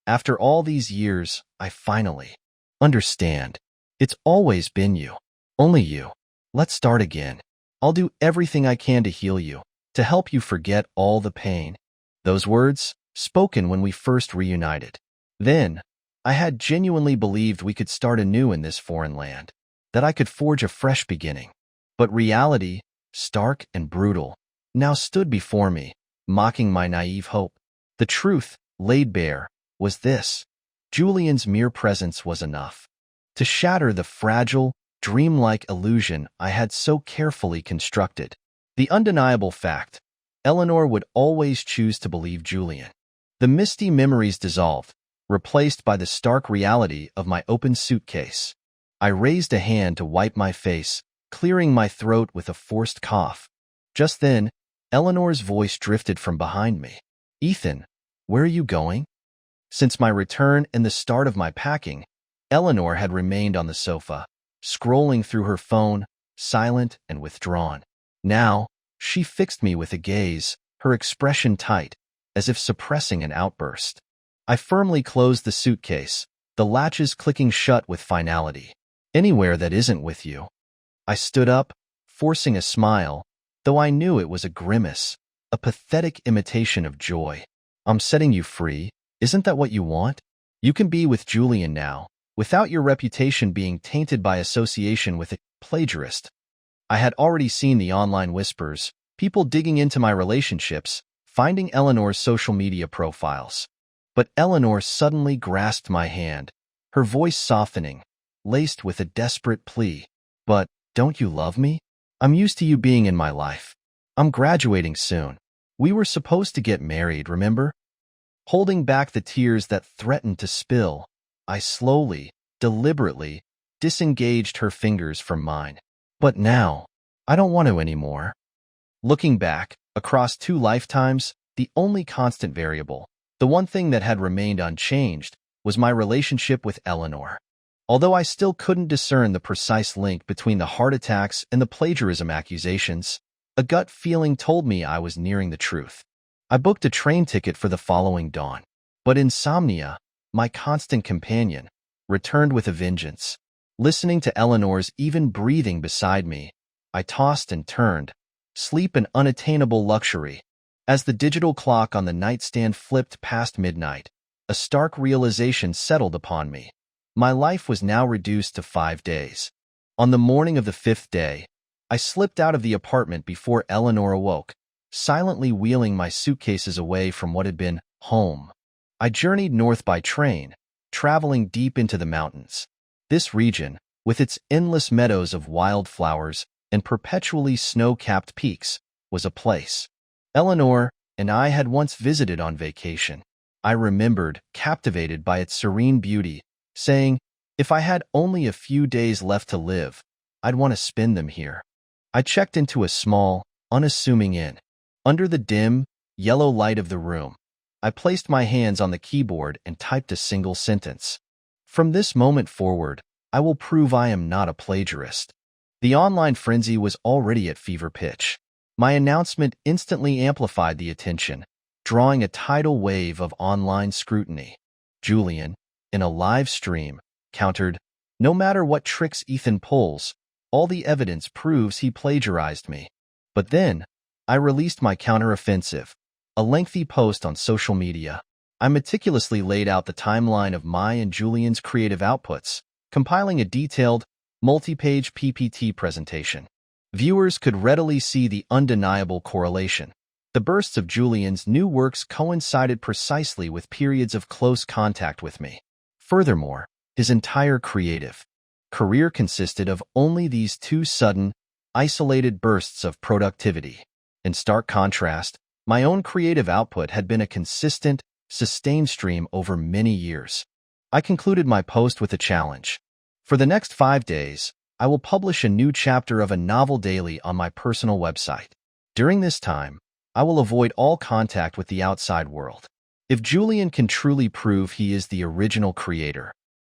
after all these years, I finally understand. It's always been you. Only you. Let's start again. I'll do everything I can to heal you, to help you forget all the pain." Those words, spoken when we first reunited. Then, I had genuinely believed we could start anew in this foreign land, that I could forge a fresh beginning. But reality, stark and brutal, now stood before me, mocking my naive hope. The truth, laid bare, was this: Julian's mere presence was enough to shatter the fragile, dreamlike illusion I had so carefully constructed. The undeniable fact: Eleanor would always choose to believe Julian. The misty memories dissolved, replaced by the stark reality of my open suitcase. I raised a hand to wipe my face, clearing my throat with a forced cough. Just then, Eleanor's voice drifted from behind me. "Ethan, where are you going?" Since my return and the start of my packing, Eleanor had remained on the sofa, scrolling through her phone, silent and withdrawn. Now, she fixed me with a gaze, her expression tight, as if suppressing an outburst. I firmly closed the suitcase, the latches clicking shut with finality. "Anywhere that isn't with you." I stood up, forcing a smile, though I knew it was a grimace, a pathetic imitation of joy. "I'm setting you free, Isn't that what you want? You can be with Julian now, without your reputation being tainted by association with a plagiarist. I had already seen the online whispers, people digging into my relationships, finding Eleanor's social media profiles. But Eleanor suddenly grasped my hand, her voice softening, laced with a desperate plea. But, don't you love me? I'm used to you being in my life. I'm graduating soon. We were supposed to get married, remember? Holding back the tears that threatened to spill, I slowly, deliberately, disengaged her fingers from mine. But now, I don't want to anymore. Looking back, across 2 lifetimes, the only constant variable, the one thing that had remained unchanged, was my relationship with Eleanor. Although I still couldn't discern the precise link between the heart attacks and the plagiarism accusations, a gut feeling told me I was nearing the truth. I booked a train ticket for the following dawn. But insomnia, my constant companion, returned with a vengeance. Listening to Eleanor's even breathing beside me, I tossed and turned, sleep an unattainable luxury. As the digital clock on the nightstand flipped past midnight, a stark realization settled upon me. My life was now reduced to 5 days. On the morning of the 5th day, I slipped out of the apartment before Eleanor awoke, silently wheeling my suitcases away from what had been home. I journeyed north by train, traveling deep into the mountains. This region, with its endless meadows of wildflowers and perpetually snow-capped peaks, was a place Eleanor and I had once visited on vacation. I remembered, captivated by its serene beauty, saying, if I had only a few days left to live, I'd want to spend them here. I checked into a small, unassuming inn. Under the dim, yellow light of the room, I placed my hands on the keyboard and typed a single sentence. From this moment forward, I will prove I am not a plagiarist. The online frenzy was already at fever pitch. My announcement instantly amplified the attention, drawing a tidal wave of online scrutiny. Julian, in a live stream, countered, no matter what tricks Ethan pulls, all the evidence proves he plagiarized me. But then, I released my counteroffensive, a lengthy post on social media. I meticulously laid out the timeline of my and Julian's creative outputs, compiling a detailed, multi-page PPT presentation. Viewers could readily see the undeniable correlation. The bursts of Julian's new works coincided precisely with periods of close contact with me. Furthermore, his entire creative career consisted of only these 2 sudden, isolated bursts of productivity. In stark contrast, my own creative output had been a consistent, sustained stream over many years. I concluded my post with a challenge. For the next 5 days, I will publish a new chapter of a novel daily on my personal website. During this time, I will avoid all contact with the outside world. If Julian can truly prove he is the original creator,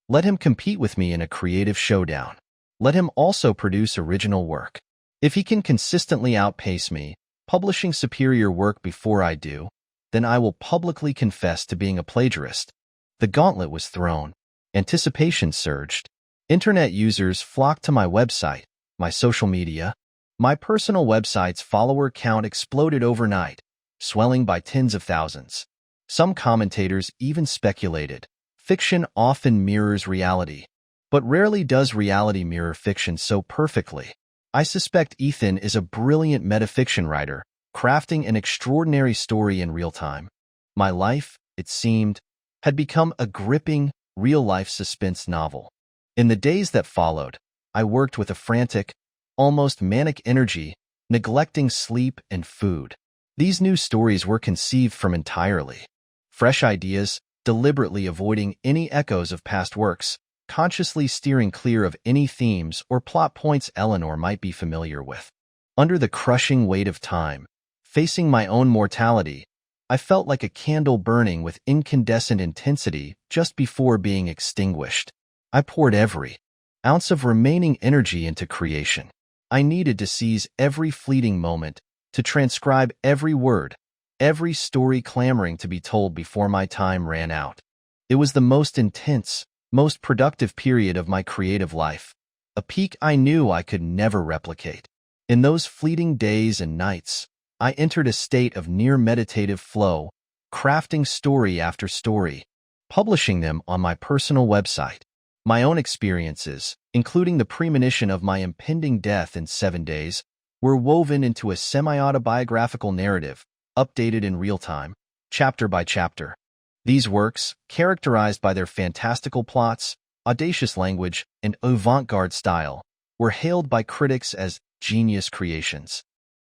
let him compete with me in a creative showdown. Let him also produce original work. If he can consistently outpace me, publishing superior work before I do, then I will publicly confess to being a plagiarist. The gauntlet was thrown. Anticipation surged. Internet users flocked to my website, my social media. My personal website's follower count exploded overnight, swelling by tens of thousands. Some commentators even speculated, fiction often mirrors reality, but rarely does reality mirror fiction so perfectly. I suspect Ethan is a brilliant metafiction writer, crafting an extraordinary story in real time. My life, it seemed, had become a gripping, real-life suspense novel. In the days that followed, I worked with a frantic, almost manic energy, neglecting sleep and food. These new stories were conceived from entirely fresh ideas, deliberately avoiding any echoes of past works, consciously steering clear of any themes or plot points Eleanor might be familiar with. Under the crushing weight of time, facing my own mortality, I felt like a candle burning with incandescent intensity just before being extinguished. I poured every ounce of remaining energy into creation. I needed to seize every fleeting moment, to transcribe every word, every story clamoring to be told before my time ran out. It was the most intense, most productive period of my creative life, a peak I knew I could never replicate. In those fleeting days and nights, I entered a state of near meditative flow, crafting story after story, publishing them on my personal website. My own experiences, including the premonition of my impending death in 7 days, were woven into a semi-autobiographical narrative, updated in real time, chapter by chapter. These works, characterized by their fantastical plots, audacious language, and avant-garde style, were hailed by critics as genius creations.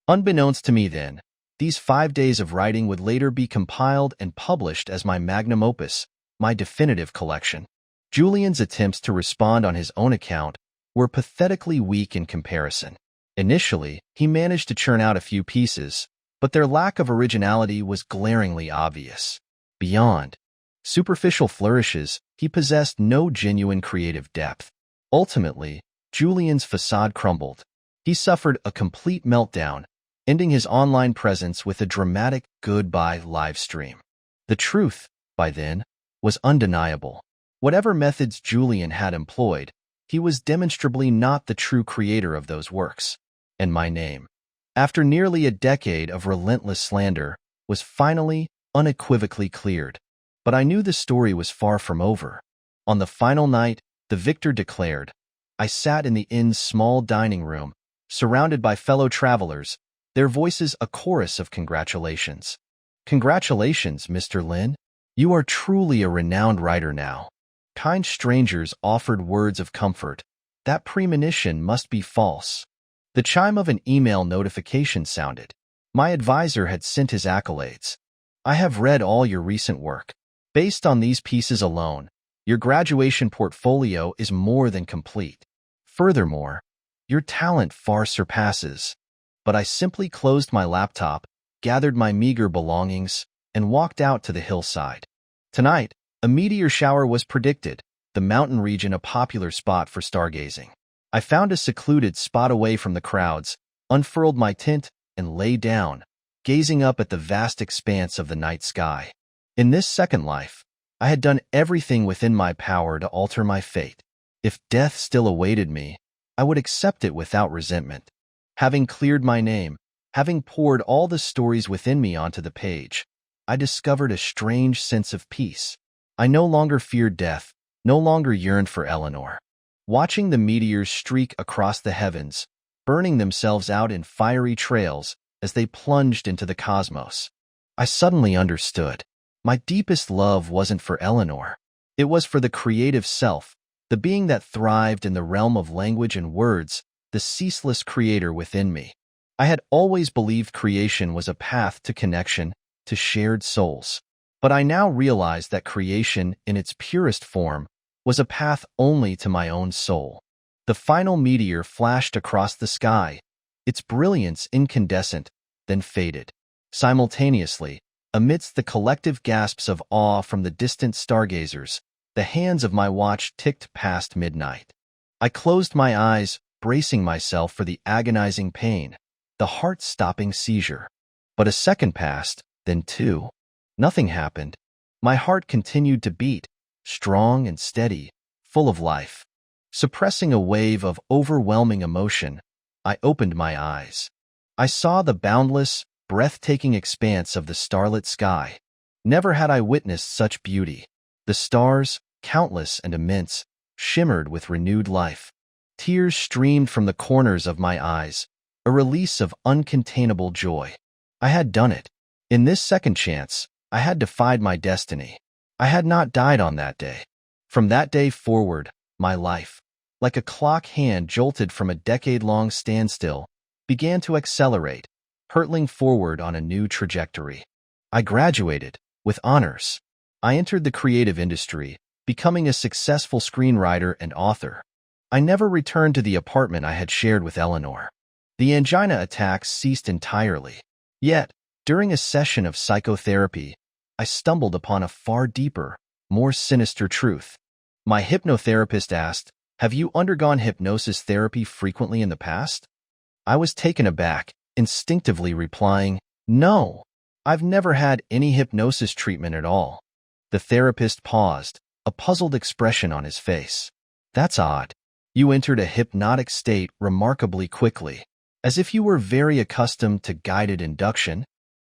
Unbeknownst to me then, these 5 days of writing would later be compiled and published as my magnum opus, my definitive collection. Julian's attempts to respond on his own account were pathetically weak in comparison. Initially, he managed to churn out a few pieces, but their lack of originality was glaringly obvious. Beyond superficial flourishes, he possessed no genuine creative depth. Ultimately, Julian's facade crumbled. He suffered a complete meltdown, ending his online presence with a dramatic goodbye live stream. The truth, by then, was undeniable. Whatever methods Julian had employed, he was demonstrably not the true creator of those works. And my name, after nearly a decade of relentless slander, was finally, unequivocally cleared. But I knew the story was far from over. On the final night, the victor declared. I sat in the inn's small dining room, surrounded by fellow travelers, their voices a chorus of congratulations. Congratulations, Mr. Lin. You are truly a renowned writer now. Kind strangers offered words of comfort. That premonition must be false. The chime of an email notification sounded. My advisor had sent his accolades. I have read all your recent work. Based on these pieces alone, your graduation portfolio is more than complete. Furthermore, your talent far surpasses. But I simply closed my laptop, gathered my meager belongings, and walked out to the hillside. Tonight, a meteor shower was predicted, the mountain region a popular spot for stargazing. I found a secluded spot away from the crowds, unfurled my tent, and lay down, gazing up at the vast expanse of the night sky. In this second life, I had done everything within my power to alter my fate. If death still awaited me, I would accept it without resentment. Having cleared my name, having poured all the stories within me onto the page, I discovered a strange sense of peace. I no longer feared death, no longer yearned for Eleanor. Watching the meteors streak across the heavens, burning themselves out in fiery trails as they plunged into the cosmos, I suddenly understood. My deepest love wasn't for Eleanor. It was for the creative self, the being that thrived in the realm of language and words, the ceaseless creator within me. I had always believed creation was a path to connection, to shared souls. But I now realized that creation, in its purest form, was a path only to my own soul. The final meteor flashed across the sky, its brilliance incandescent, then faded. Simultaneously, amidst the collective gasps of awe from the distant stargazers, the hands of my watch ticked past midnight. I closed my eyes, bracing myself for the agonizing pain, the heart-stopping seizure. But a second passed, then 2. Nothing happened. My heart continued to beat, strong and steady, full of life. Suppressing a wave of overwhelming emotion, I opened my eyes. I saw the boundless, breathtaking expanse of the starlit sky. Never had I witnessed such beauty. The stars, countless and immense, shimmered with renewed life. Tears streamed from the corners of my eyes, a release of uncontainable joy. I had done it. In this second chance, I had defied my destiny. I had not died on that day. From that day forward, my life, like a clock hand jolted from a decade-long standstill, began to accelerate, hurtling forward on a new trajectory. I graduated, with honors. I entered the creative industry, becoming a successful screenwriter and author. I never returned to the apartment I had shared with Eleanor. The angina attacks ceased entirely. Yet, during a session of psychotherapy, I stumbled upon a far deeper, more sinister truth. My hypnotherapist asked, "Have you undergone hypnosis therapy frequently in the past?" I was taken aback, instinctively replying, "No, I've never had any hypnosis treatment at all." The therapist paused, a puzzled expression on his face. "That's odd. You entered a hypnotic state remarkably quickly, as if you were very accustomed to guided induction."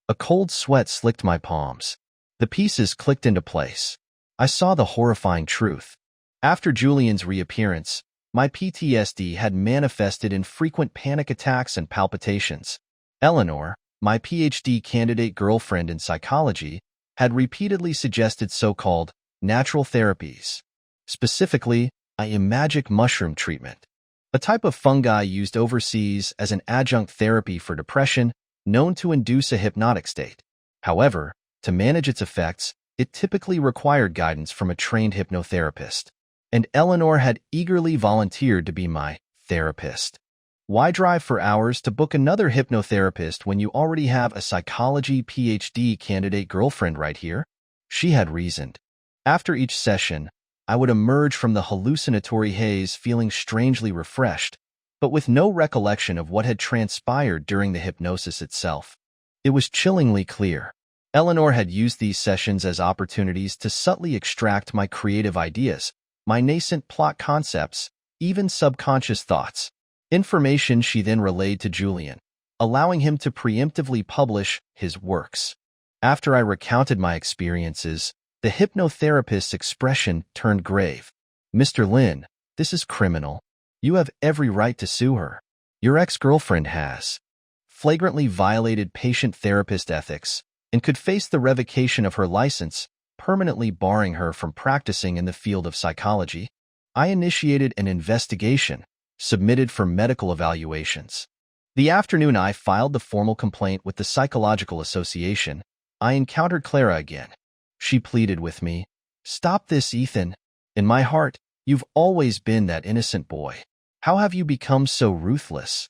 A cold sweat slicked my palms. The pieces clicked into place. I saw the horrifying truth. After Julian's reappearance, my PTSD had manifested in frequent panic attacks and palpitations. Eleanor, my PhD candidate girlfriend in psychology, had repeatedly suggested so-called natural therapies, specifically a magic mushroom treatment, a type of fungi used overseas as an adjunct therapy for depression known to induce a hypnotic state. However, to manage its effects, it typically required guidance from a trained hypnotherapist, and Eleanor had eagerly volunteered to be my therapist. Why drive for hours to book another hypnotherapist when you already have a psychology PhD candidate girlfriend right here? She had reasoned. After each session, I would emerge from the hallucinatory haze feeling strangely refreshed, but with no recollection of what had transpired during the hypnosis itself. It was chillingly clear. Eleanor had used these sessions as opportunities to subtly extract my creative ideas, my nascent plot concepts, even subconscious thoughts. Information she then relayed to Julian, allowing him to preemptively publish his works. After I recounted my experiences, the hypnotherapist's expression turned grave. "Mr. Lin, this is criminal. You have every right to sue her. Your ex-girlfriend has flagrantly violated patient-therapist ethics and could face the revocation of her license, permanently barring her from practicing in the field of psychology. I initiated an investigation, submitted for medical evaluations. The afternoon I filed the formal complaint with the Psychological Association, I encountered Clara again. She pleaded with me, "Stop this, Ethan. In my heart, you've always been that innocent boy. How have you become so ruthless?"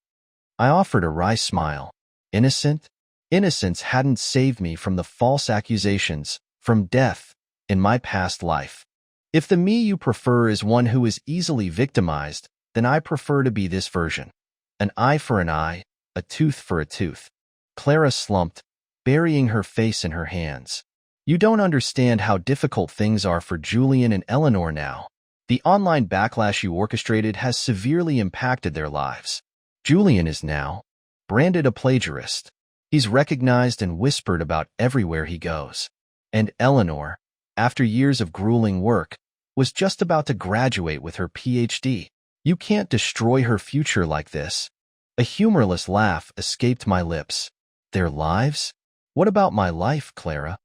I offered a wry smile. Innocent? Innocence hadn't saved me from the false accusations, from death, in my past life. If the me you prefer is one who is easily victimized, then I prefer to be this version. An eye for an eye, a tooth for a tooth. Clara slumped, burying her face in her hands. You don't understand how difficult things are for Julian and Eleanor now. The online backlash you orchestrated has severely impacted their lives. Julian is now branded a plagiarist. He's recognized and whispered about everywhere he goes. And Eleanor, after years of grueling work, was just about to graduate with her PhD. You can't destroy her future like this. A humorless laugh escaped my lips. Their lives? What about my life, Clara?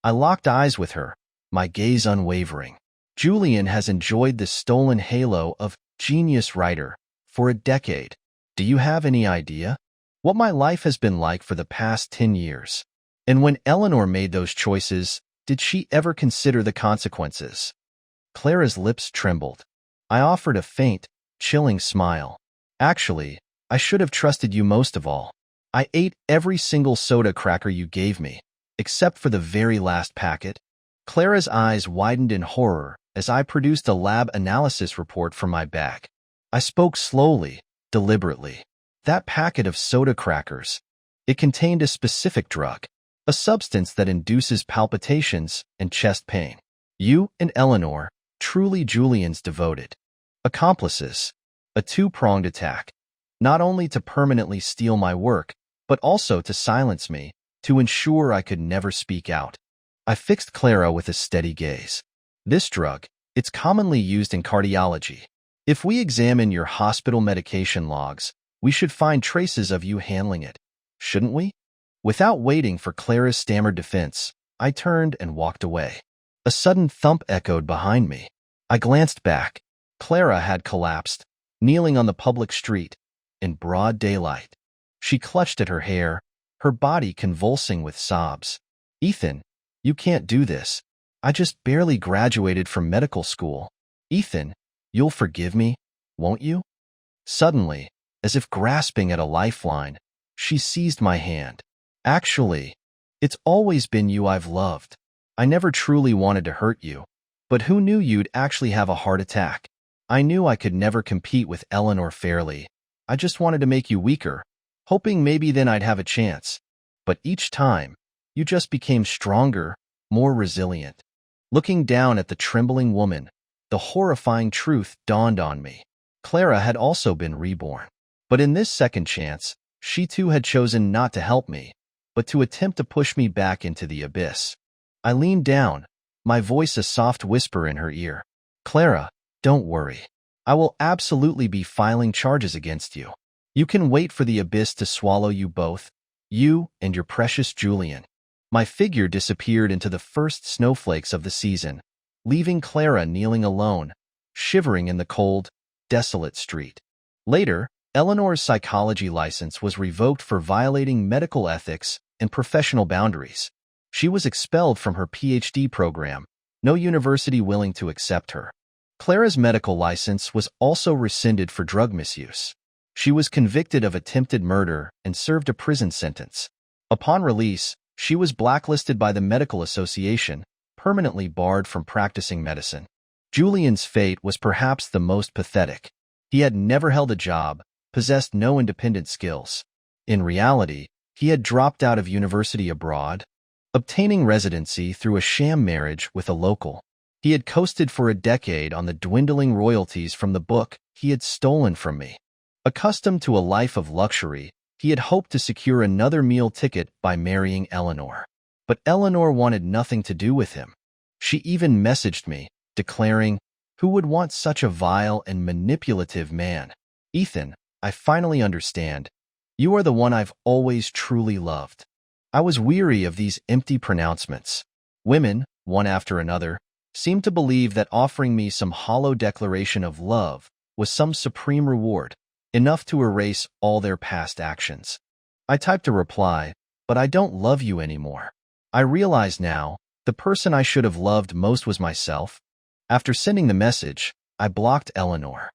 I locked eyes with her, my gaze unwavering. Julian has enjoyed the stolen halo of genius writer for a decade. Do you have any idea what my life has been like for the past 10 years? And when Eleanor made those choices, did she ever consider the consequences? Clara's lips trembled. I offered a faint, chilling smile. Actually, I should have trusted you most of all. I ate every single soda cracker you gave me, except for the very last packet. Clara's eyes widened in horror as I produced a lab analysis report from my bag. I spoke slowly, deliberately. That packet of soda crackers. It contained a specific drug, a substance that induces palpitations and chest pain. You and Eleanor, truly Julian's devoted accomplices. A two-pronged attack, not only to permanently steal my work, but also to silence me, to ensure I could never speak out. I fixed Clara with a steady gaze. This drug, it's commonly used in cardiology. If we examine your hospital medication logs, we should find traces of you handling it, shouldn't we? Without waiting for Clara's stammered defense, I turned and walked away. A sudden thump echoed behind me. I glanced back. Clara had collapsed, kneeling on the public street, in broad daylight. She clutched at her hair, her body convulsing with sobs. "Ethan, you can't do this. I just barely graduated from medical school. Ethan, you'll forgive me, won't you?" Suddenly, as if grasping at a lifeline, she seized my hand. "Actually, it's always been you I've loved. I never truly wanted to hurt you, but who knew you'd actually have a heart attack? I knew I could never compete with Eleanor fairly. I just wanted to make you weaker, hoping maybe then I'd have a chance. But each time, you just became stronger, more resilient." Looking down at the trembling woman, the horrifying truth dawned on me. Clara had also been reborn. But in this second chance, she too had chosen not to help me, but to attempt to push me back into the abyss. I leaned down, my voice a soft whisper in her ear. Clara, don't worry. I will absolutely be filing charges against you. You can wait for the abyss to swallow you both, you and your precious Julian. My figure disappeared into the first snowflakes of the season, leaving Clara kneeling alone, shivering in the cold, desolate street. Later, Eleanor's psychology license was revoked for violating medical ethics and professional boundaries. She was expelled from her PhD program, no university willing to accept her. Clara's medical license was also rescinded for drug misuse. She was convicted of attempted murder and served a prison sentence. Upon release, she was blacklisted by the Medical Association, permanently barred from practicing medicine. Julian's fate was perhaps the most pathetic. He had never held a job, possessed no independent skills. In reality, he had dropped out of university abroad, obtaining residency through a sham marriage with a local. He had coasted for a decade on the dwindling royalties from the book he had stolen from me. Accustomed to a life of luxury, he had hoped to secure another meal ticket by marrying Eleanor. But Eleanor wanted nothing to do with him. She even messaged me, declaring, "Who would want such a vile and manipulative man? Ethan, I finally understand. You are the one I've always truly loved." I was weary of these empty pronouncements. Women, one after another, seemed to believe that offering me some hollow declaration of love was some supreme reward, enough to erase all their past actions. I typed a reply, "But I don't love you anymore." I realize now, the person I should have loved most was myself. After sending the message, I blocked Eleanor.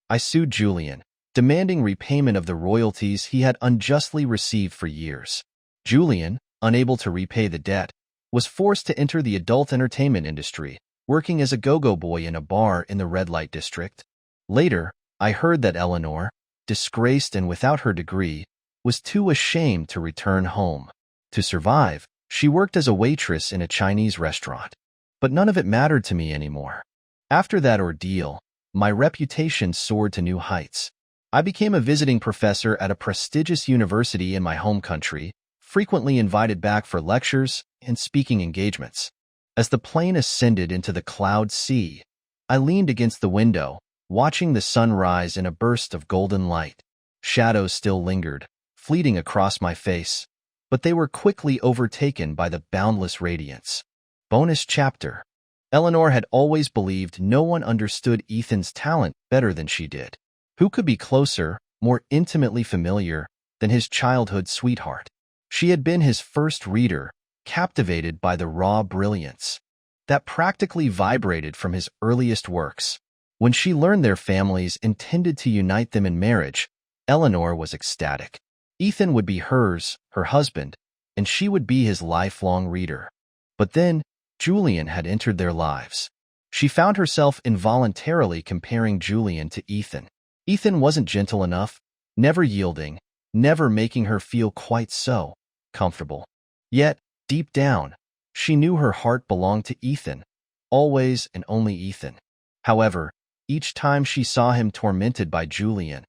I sued Julian, demanding repayment of the royalties he had unjustly received for years. Julian, unable to repay the debt, was forced to enter the adult entertainment industry, working as a go-go boy in a bar in the red light district. Later, I heard that Eleanor, disgraced and without her degree, was too ashamed to return home. To survive, she worked as a waitress in a Chinese restaurant. But none of it mattered to me anymore. After that ordeal, my reputation soared to new heights. I became a visiting professor at a prestigious university in my home country, frequently invited back for lectures and speaking engagements. As the plane ascended into the cloud sea, I leaned against the window, watching the sun rise in a burst of golden light. Shadows still lingered, fleeting across my face, but they were quickly overtaken by the boundless radiance. Bonus chapter. Eleanor had always believed no one understood Ethan's talent better than she did. Who could be closer, more intimately familiar, than his childhood sweetheart? She had been his first reader, captivated by the raw brilliance that practically vibrated from his earliest works. When she learned their families intended to unite them in marriage, Eleanor was ecstatic. Ethan would be hers, her husband, and she would be his lifelong reader. But then, Julian had entered their lives. She found herself involuntarily comparing Julian to Ethan. Ethan wasn't gentle enough, never yielding, never making her feel quite so comfortable. Yet, deep down, she knew her heart belonged to Ethan, always and only Ethan. However, each time she saw him tormented by Julian,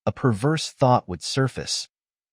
a perverse thought would surface.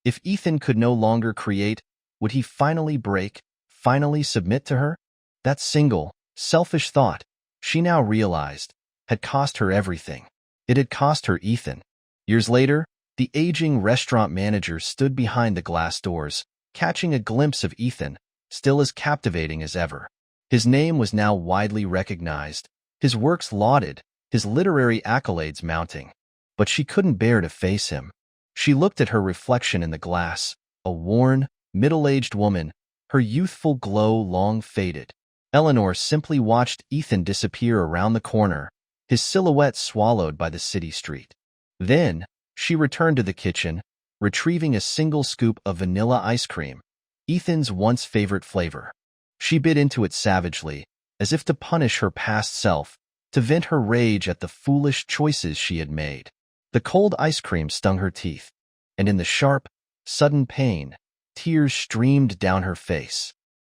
If Ethan could no longer create, would he finally break, finally submit to her? That single, selfish thought, she now realized, had cost her everything. It had cost her Ethan. Years later, the aging restaurant manager stood behind the glass doors, catching a glimpse of Ethan, still as captivating as ever. His name was now widely recognized, his works lauded, his literary accolades mounting. But she couldn't bear to face him. She looked at her reflection in the glass, a worn, middle-aged woman, her youthful glow long faded. Eleanor simply watched Ethan disappear around the corner, his silhouette swallowed by the city street. Then, she returned to the kitchen, retrieving a single scoop of vanilla ice cream, Ethan's once favorite flavor. She bit into it savagely, as if to punish her past self, to vent her rage at the foolish choices she had made. The cold ice cream stung her teeth, and in the sharp, sudden pain, tears streamed down her face.